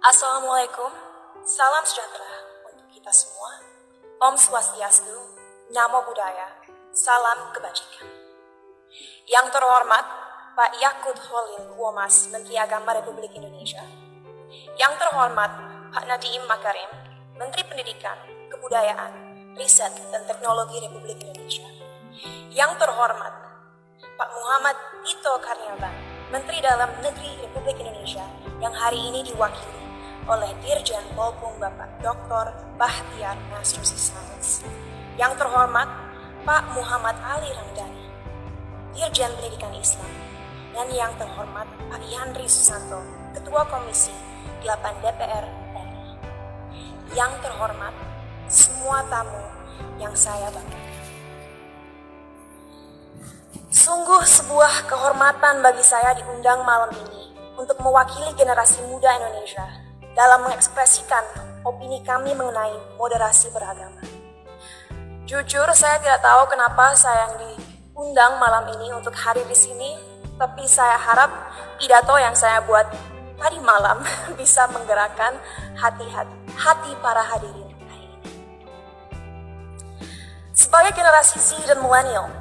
Assalamualaikum, salam sejahtera untuk kita semua. Om Swastiastu, Namo Buddhaya, salam kebajikan. Yang terhormat Pak Yakut Holil Womas, Menteri Agama Republik Indonesia. Yang terhormat Pak Nadiem Makarim, Menteri Pendidikan, Kebudayaan, Riset dan Teknologi Republik Indonesia. Yang terhormat Pak Muhammad Tito Karnavian, Menteri Dalam Negeri Republik Indonesia, yang hari ini diwakili oleh Dirjen Polpum Bapak Dr. Bahtiar Nasrusi Sains. Yang terhormat Pak Muhammad Ali Ramdhani, Dirjen Pendidikan Islam. Dan yang terhormat Pak Yandri Susanto, Ketua Komisi 8 DPR RI. Yang terhormat semua tamu yang saya banggakan. Sungguh sebuah kehormatan bagi saya diundang malam ini untuk mewakili generasi muda Indonesia dalam mengekspresikan opini kami mengenai moderasi beragama. Jujur, saya tidak tahu kenapa saya yang diundang malam ini untuk hadir di sini, tapi saya harap pidato yang saya buat tadi malam bisa menggerakkan hati para hadirin hari ini. Sebagai generasi Z dan milenial,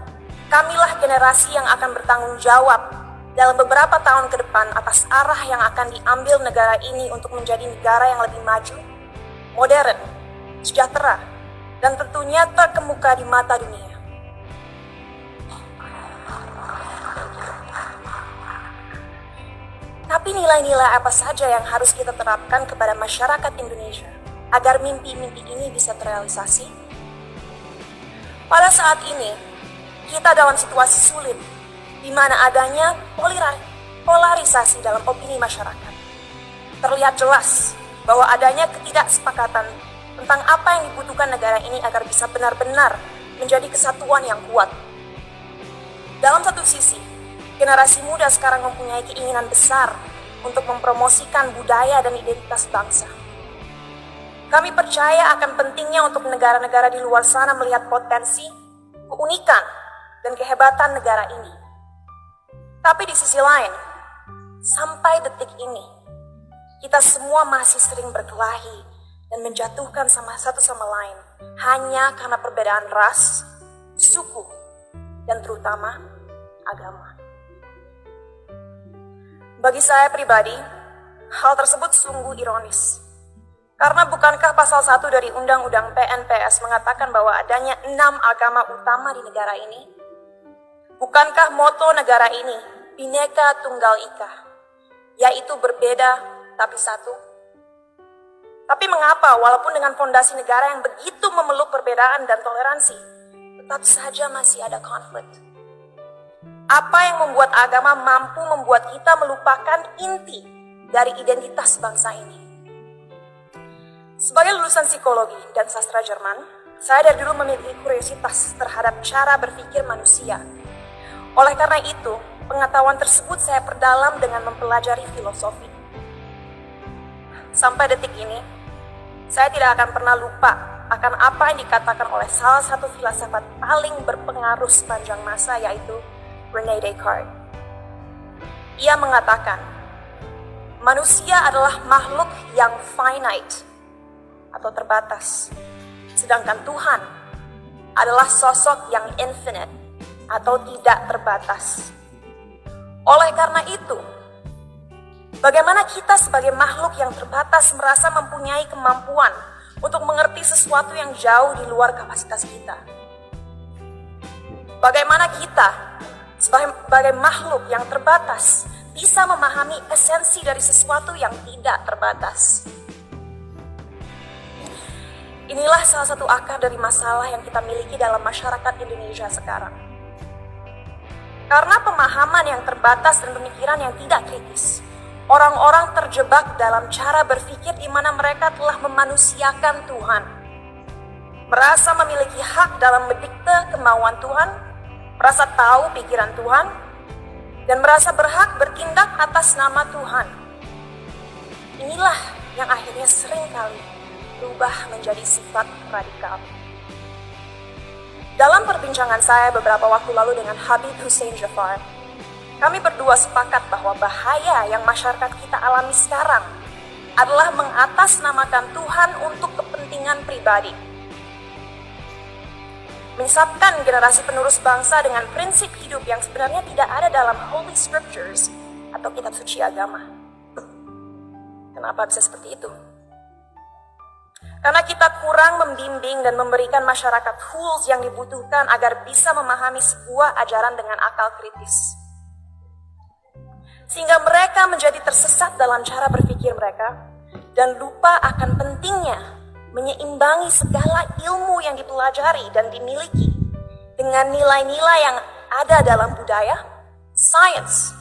kamilah generasi yang akan bertanggung jawab dalam beberapa tahun ke depan atas arah yang akan diambil negara ini untuk menjadi negara yang lebih maju, modern, sejahtera, dan tentunya terkemuka di mata dunia. Tapi nilai-nilai apa saja yang harus kita terapkan kepada masyarakat Indonesia agar mimpi-mimpi ini bisa terrealisasi? Pada saat ini, kita dalam situasi sulit, di mana adanya polarisasi dalam opini masyarakat. Terlihat jelas bahwa adanya ketidaksepakatan tentang apa yang dibutuhkan negara ini agar bisa benar-benar menjadi kesatuan yang kuat. Dalam satu sisi, generasi muda sekarang mempunyai keinginan besar untuk mempromosikan budaya dan identitas bangsa. Kami percaya akan pentingnya untuk negara-negara di luar sana melihat potensi, keunikan, dan kehebatan negara ini. Tapi di sisi lain, sampai detik ini, kita semua masih sering berkelahi dan menjatuhkan satu sama lain hanya karena perbedaan ras, suku, dan terutama agama. Bagi saya pribadi, hal tersebut sungguh ironis. Karena bukankah pasal 1 dari Undang-Undang PNPS mengatakan bahwa adanya 6 agama utama di negara ini? Bukankah moto negara ini Bhinneka Tunggal Ika, yaitu berbeda tapi satu? Tapi mengapa walaupun dengan fondasi negara yang begitu memeluk perbedaan dan toleransi, tetap saja masih ada konflik? Apa yang membuat agama mampu membuat kita melupakan inti dari identitas bangsa ini? Sebagai lulusan psikologi dan sastra Jerman, saya dari dulu memiliki kuriositas terhadap cara berpikir manusia. Oleh karena itu, pengetahuan tersebut saya perdalam dengan mempelajari filosofi. Sampai detik ini, saya tidak akan pernah lupa akan apa yang dikatakan oleh salah satu filsafat paling berpengaruh sepanjang masa, yaitu René Descartes. Ia mengatakan, manusia adalah makhluk yang finite atau terbatas, sedangkan Tuhan adalah sosok yang infinite atau tidak terbatas. Oleh karena itu, bagaimana kita sebagai makhluk yang terbatas merasa mempunyai kemampuan untuk mengerti sesuatu yang jauh di luar kapasitas kita? Bagaimana kita sebagai makhluk yang terbatas bisa memahami esensi dari sesuatu yang tidak terbatas? Inilah salah satu akar dari masalah yang kita miliki dalam masyarakat Indonesia sekarang. Karena pemahaman yang terbatas dan pemikiran yang tidak kritis, orang-orang terjebak dalam cara berpikir di mana mereka telah memanusiakan Tuhan. Merasa memiliki hak dalam mendikte kemauan Tuhan, merasa tahu pikiran Tuhan, dan merasa berhak bertindak atas nama Tuhan. Inilah yang akhirnya seringkali berubah menjadi sifat radikal. Dalam perbincangan saya beberapa waktu lalu dengan Habib Hussein Jafar, kami berdua sepakat bahwa bahaya yang masyarakat kita alami sekarang adalah mengatasnamakan Tuhan untuk kepentingan pribadi. Menyesatkan generasi penerus bangsa dengan prinsip hidup yang sebenarnya tidak ada dalam Holy Scriptures atau kitab suci agama. Kenapa bisa seperti itu? Karena kita kurang membimbing dan memberikan masyarakat tools yang dibutuhkan agar bisa memahami sebuah ajaran dengan akal kritis. Sehingga mereka menjadi tersesat dalam cara berpikir mereka dan lupa akan pentingnya menyeimbangi segala ilmu yang dipelajari dan dimiliki dengan nilai-nilai yang ada dalam budaya, sains,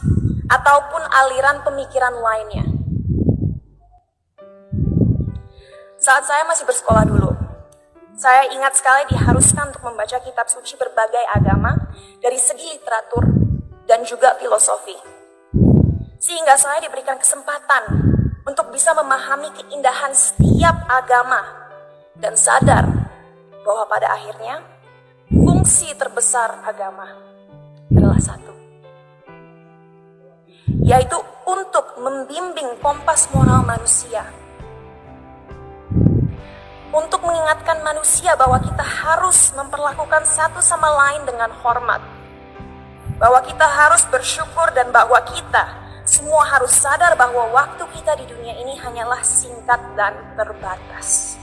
ataupun aliran pemikiran lainnya. Saat saya masih bersekolah dulu, saya ingat sekali diharuskan untuk membaca kitab suci berbagai agama dari segi literatur dan juga filosofi. Sehingga saya diberikan kesempatan untuk bisa memahami keindahan setiap agama dan sadar bahwa pada akhirnya fungsi terbesar agama adalah satu, yaitu untuk membimbing kompas moral manusia, untuk mengingatkan manusia bahwa kita harus memperlakukan satu sama lain dengan hormat, bahwa kita harus bersyukur dan bahwa kita semua harus sadar bahwa waktu kita di dunia ini hanyalah singkat dan terbatas.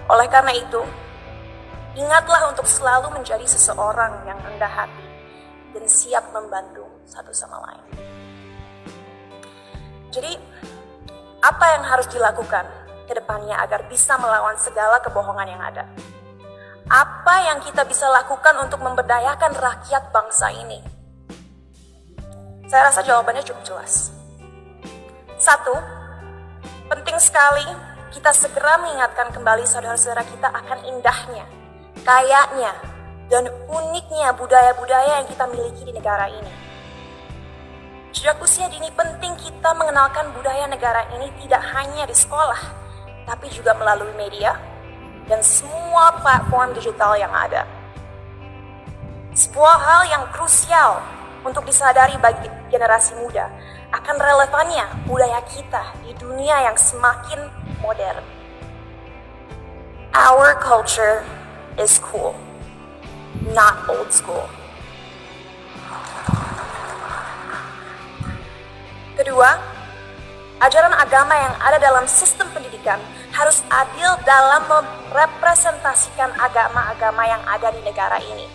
Oleh karena itu, ingatlah untuk selalu menjadi seseorang yang rendah hati dan siap membantu satu sama lain. Jadi, apa yang harus dilakukan ke depannya agar bisa melawan segala kebohongan yang ada? Apa yang kita bisa lakukan untuk memberdayakan rakyat bangsa ini? Saya rasa jawabannya cukup jelas. Satu, penting sekali kita segera mengingatkan kembali saudara-saudara kita akan indahnya, kayanya, dan uniknya budaya-budaya yang kita miliki di negara ini. Sejak usia dini penting kita mengenalkan budaya negara ini tidak hanya di sekolah, tapi juga melalui media dan semua platform digital yang ada. Sebuah hal yang krusial untuk disadari bagi generasi muda akan relevannya budaya kita di dunia yang semakin modern. Our culture is cool, not old school. Kedua, ajaran agama yang ada dalam sistem pendidikan harus adil dalam merepresentasikan agama-agama yang ada di negara ini.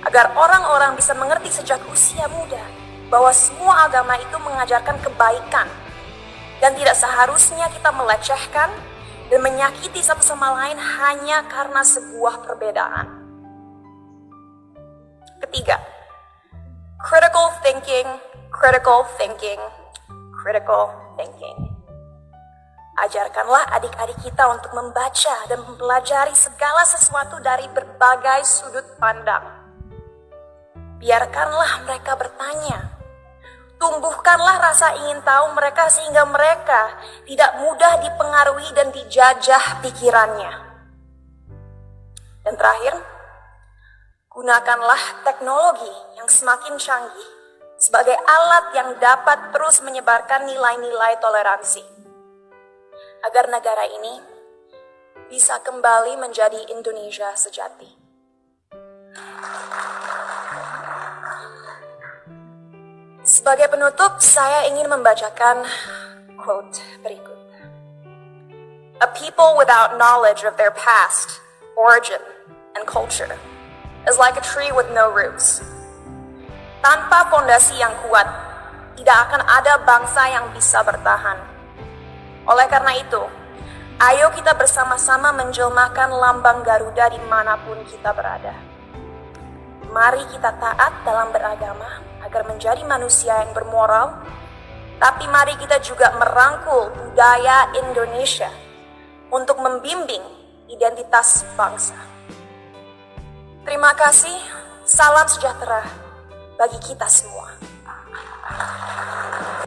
Agar orang-orang bisa mengerti sejak usia muda bahwa semua agama itu mengajarkan kebaikan dan tidak seharusnya kita melecehkan dan menyakiti satu sama lain hanya karena sebuah perbedaan. Ketiga, critical thinking, critical thinking, critical thinking. Ajarkanlah adik-adik kita untuk membaca dan mempelajari segala sesuatu dari berbagai sudut pandang. Biarkanlah mereka bertanya. Tumbuhkanlah rasa ingin tahu mereka sehingga mereka tidak mudah dipengaruhi dan dijajah pikirannya. Dan terakhir, gunakanlah teknologi yang semakin canggih sebagai alat yang dapat terus menyebarkan nilai-nilai toleransi. Agar negara ini bisa kembali menjadi Indonesia sejati. Sebagai penutup, saya ingin membacakan quote berikut. A people without knowledge of their past, origin, and culture is like a tree with no roots. Tanpa fondasi yang kuat, tidak akan ada bangsa yang bisa bertahan. Oleh karena itu, ayo kita bersama-sama menjelmakan lambang Garuda dimanapun kita berada. Mari kita taat dalam beragama agar menjadi manusia yang bermoral, tapi mari kita juga merangkul budaya Indonesia untuk membimbing identitas bangsa. Terima kasih, salam sejahtera bagi kita semua.